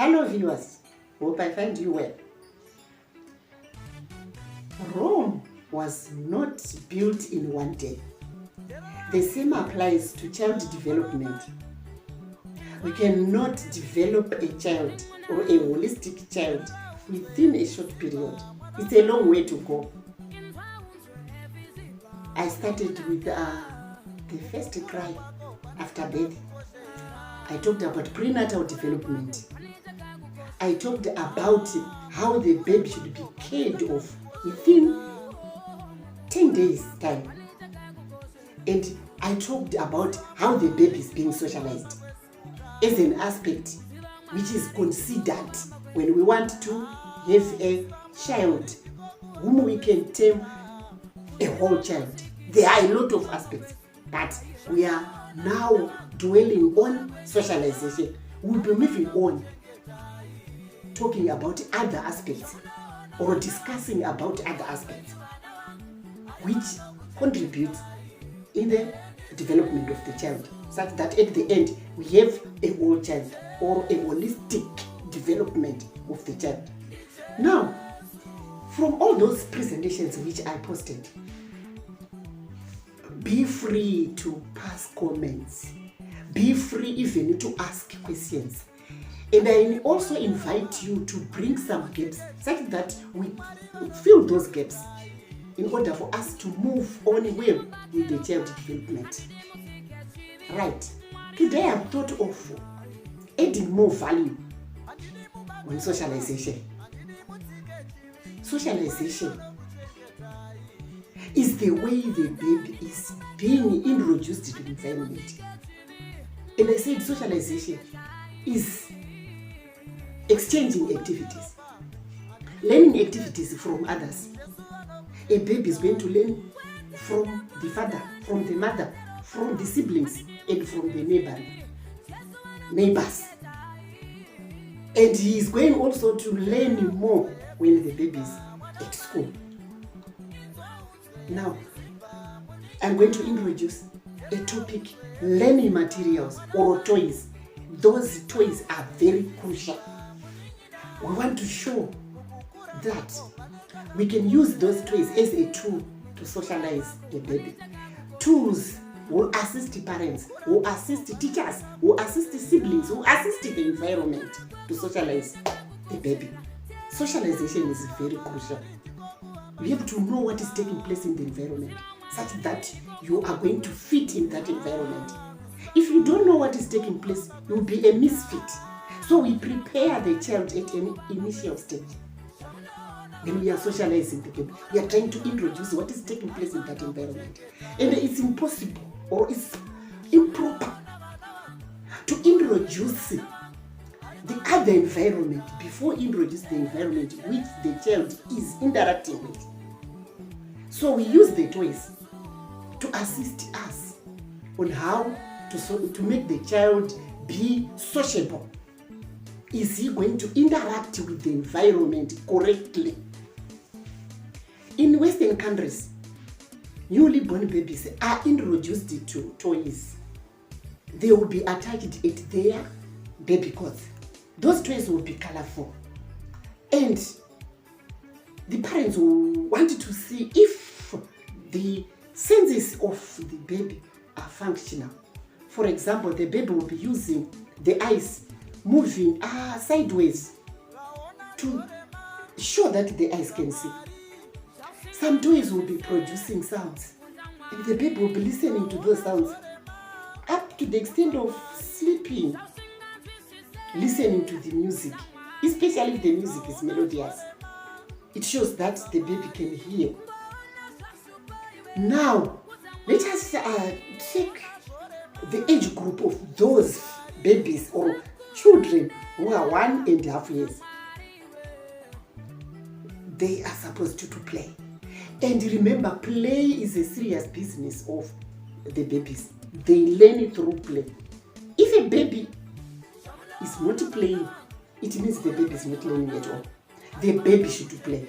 Hello viewers, hope I find you well. Rome was not built in one day. The same applies to child development. We cannot develop a child or a holistic child within a short period. It's a long way to go. I started with the first cry after birth. I talked about prenatal development. I talked about how the baby should be cared of within 10 days time. And I talked about how the baby is being socialized as an aspect which is considered when we want to have a child whom we can term a whole child. There are a lot of aspects, but we are now dwelling on socialization. We'll be moving on, talking about other aspects or discussing about other aspects which contribute in the development of the child, such that at the end we have a whole child or a holistic development of the child. Now, from all those presentations which I posted, be free to pass comments, be free even to ask questions. And I also invite you to bring some gaps such that we fill those gaps in order for us to move on well with the child development. Right. Today I've thought of adding more value on socialization. Socialization is the way the baby is being introduced to the environment. And I said socialization is exchanging activities, learning activities from others. A baby is going to learn from the father, from the mother, from the siblings, and from the neighbors. And he is going also to learn more when the baby is at school. Now, I'm going to introduce a topic, learning materials or toys. Those toys are very crucial. We want to show that we can use those toys as a tool to socialize the baby. Tools will assist parents, will assist teachers, will assist siblings, will assist the environment to socialize the baby. Socialization is very crucial. You have to know what is taking place in the environment such that you are going to fit in that environment. If you don't know what is taking place, you will be a misfit. So we prepare the child at an initial stage. When we are socializing the baby, we are trying to introduce what is taking place in that environment. And it's impossible or it's improper to introduce the other environment before introduce the environment which the child is interacting with. So we use the toys to assist us on how to make the child be sociable. Is he going to interact with the environment correctly? In Western countries, newly born babies are introduced to toys. They will be attached at their baby cots. Those toys will be colorful. And the parents will want to see if the senses of the baby are functional. For example, the baby will be using the eyes moving sideways to show that the eyes can see. Some toys will be producing sounds, and the baby will be listening to those sounds up to the extent of sleeping, listening to the music, especially if the music is melodious. It shows that the baby can hear. Now, let us take the age group of those babies or children who are 1.5 years. They are supposed to play. And remember, play is a serious business of the babies. They learn it through play. If a baby is not playing, it means the baby is not learning at all. The baby should play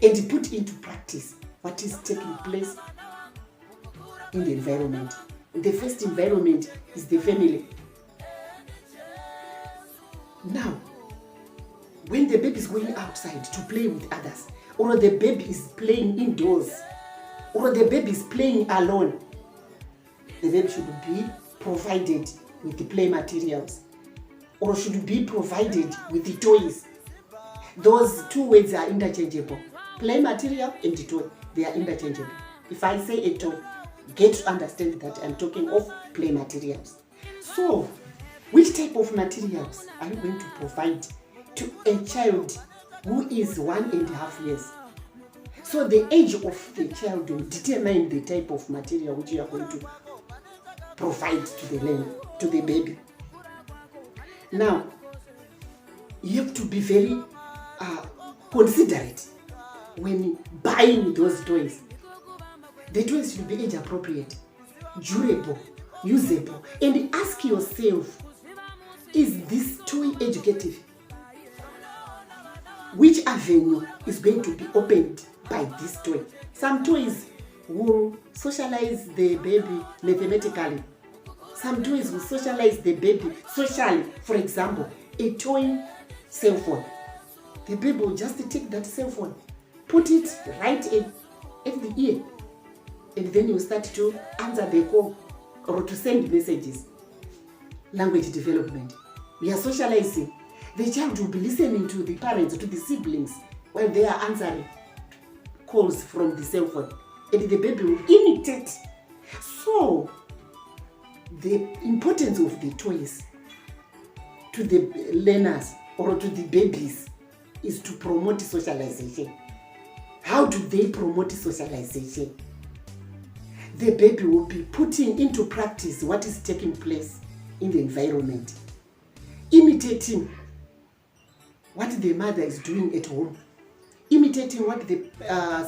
and put into practice what is taking place in the environment. The first environment is the family. Now, when the baby is going outside to play with others, or the baby is playing indoors, or the baby is playing alone, the baby should be provided with the play materials, or should be provided with the toys. Those two words are interchangeable. Play material and toy, they are interchangeable. If I say a toy, get to understand that I'm talking of play materials. So, which type of materials are you going to provide to a child who is 1.5 years? So the age of the child will determine the type of material which you are going to provide to the baby. Now, you have to be very considerate when buying those toys. The toys should be age appropriate, durable, usable, and ask yourself, is this toy educative? Which avenue is going to be opened by this toy? Some toys will socialize the baby mathematically. Some toys will socialize the baby socially. For example, a toy cell phone. The baby will just take that cell phone, put it right at the ear, and then you start to answer the call or to send messages. Language development. We are socializing. The child will be listening to the parents, to the siblings, while they are answering calls from the cell phone. And the baby will imitate. So, the importance of the toys to the learners or to the babies is to promote socialization. How do they promote socialization? The baby will be putting into practice what is taking place in the environment, imitating what the mother is doing at home, imitating what the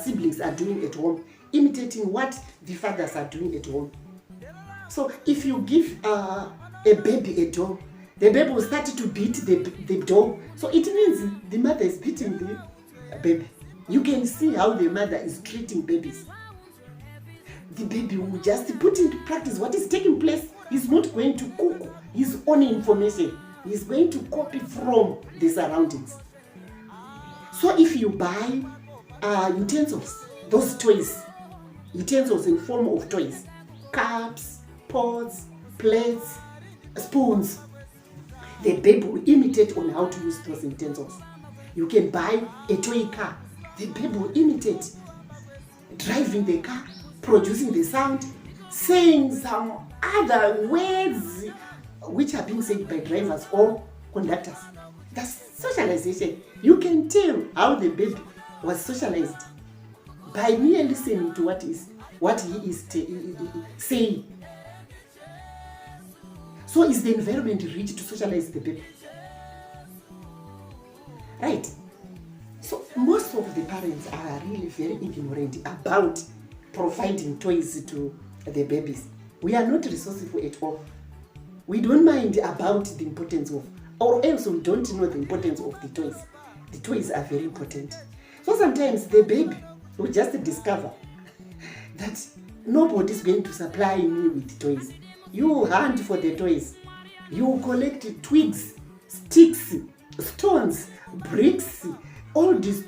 siblings are doing at home, imitating what the fathers are doing at home. So if you give a baby a doll, the baby will start to beat the doll. So it means the mother is beating the baby. You can see how the mother is treating babies. The baby will just put into practice what is taking place. He's not going to cook his own information. He's going to copy from the surroundings. So if you buy utensils, those toys, utensils in form of toys, cups, pots, plates, spoons, the baby will imitate on how to use those utensils. You can buy a toy car. The baby will imitate driving the car, producing the sound, saying some other words which are being said by drivers or conductors. That's socialization. You can tell how the baby was socialized by mere listening to what he is saying. So is the environment rich to socialize the baby? Right. So most of the parents are really very ignorant about providing toys to the babies. We are not resourceful at all. We don't mind about the importance of, or else we don't know the importance of the toys. The toys are very important. So sometimes the baby will just discover that nobody is going to supply me with toys. You hunt for the toys. You collect twigs, sticks, stones, bricks, all these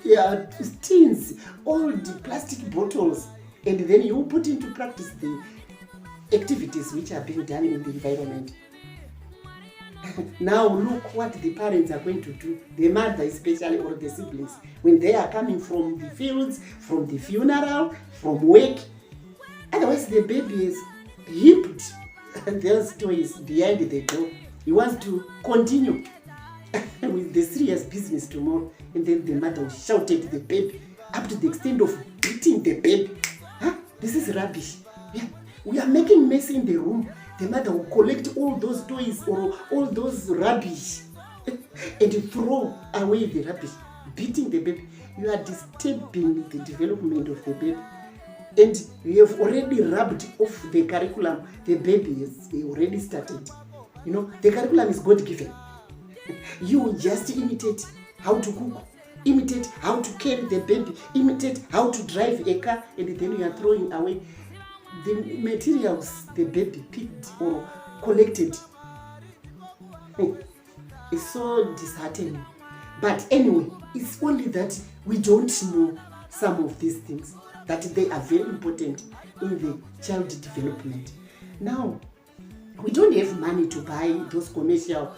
tins, all the plastic bottles, and then you put into practice the activities which are being done in the environment. Now look what the parents are going to do, the mother especially, or the siblings, when they are coming from the fields, from the funeral, from work. Otherwise the baby is hipped those toys behind the door. He wants to continue with the serious business tomorrow, and then the mother will shout at the baby up to the extent of beating the baby. This is rubbish. We are making mess in the room. The mother will collect all those toys or all those rubbish and throw away the rubbish, beating the baby. You are disturbing the development of the baby. And you have already rubbed off the curriculum. The baby has already started. You know, the curriculum is God-given. You just imitate how to cook, imitate how to carry the baby, imitate how to drive a car, and then you are throwing away the materials the baby picked or collected. It's so disheartening. But anyway, it's only that we don't know some of these things, that they are very important in the child development. Now, we don't have money to buy those commercial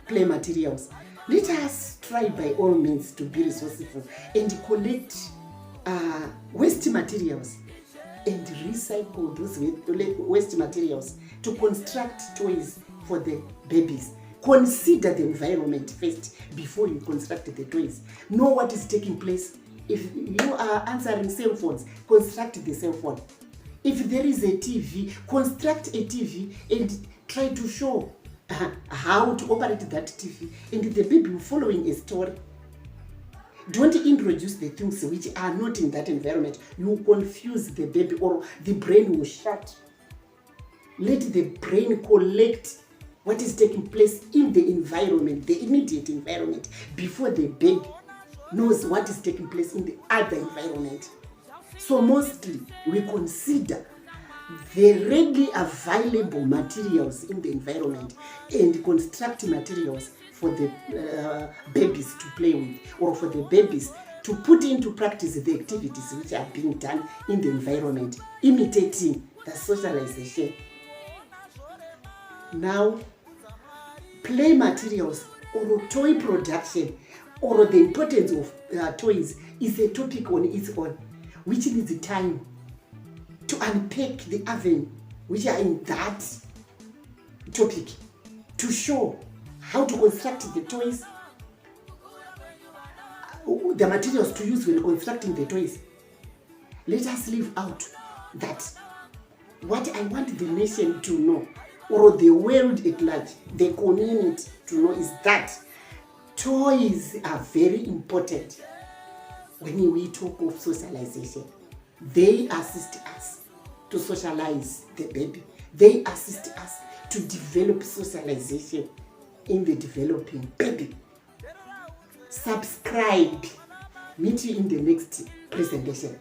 play materials. Let us try by all means to be resourceful and collect waste materials and recycle those waste materials to construct toys for the babies. Consider the environment first before you construct the toys. Know what is taking place. If you are answering cell phones, construct the cell phone. If there is a TV, construct a TV and try to show how to operate that TV, and the baby following a story. Don't introduce the things which are not in that environment. You confuse the baby, or the brain will shut. Let the brain collect what is taking place in the environment, the immediate environment, before the baby knows what is taking place in the other environment. So mostly we consider the readily available materials in the environment and construct materials for the babies to play with, or for the babies to put into practice the activities which are being done in the environment, imitating the socialization. Now, play materials or toy production, or the importance of toys, is a topic on its own, which needs time to unpack the avenue which are in that topic, to show how to construct the toys, the materials to use when constructing the toys. Let us leave out that what I want the nation to know, or the world at large, the community to know, is that toys are very important when we talk of socialization. They assist us to socialize the baby. They assist us to develop socialization in the developing baby. Subscribe. Meet you in the next presentation.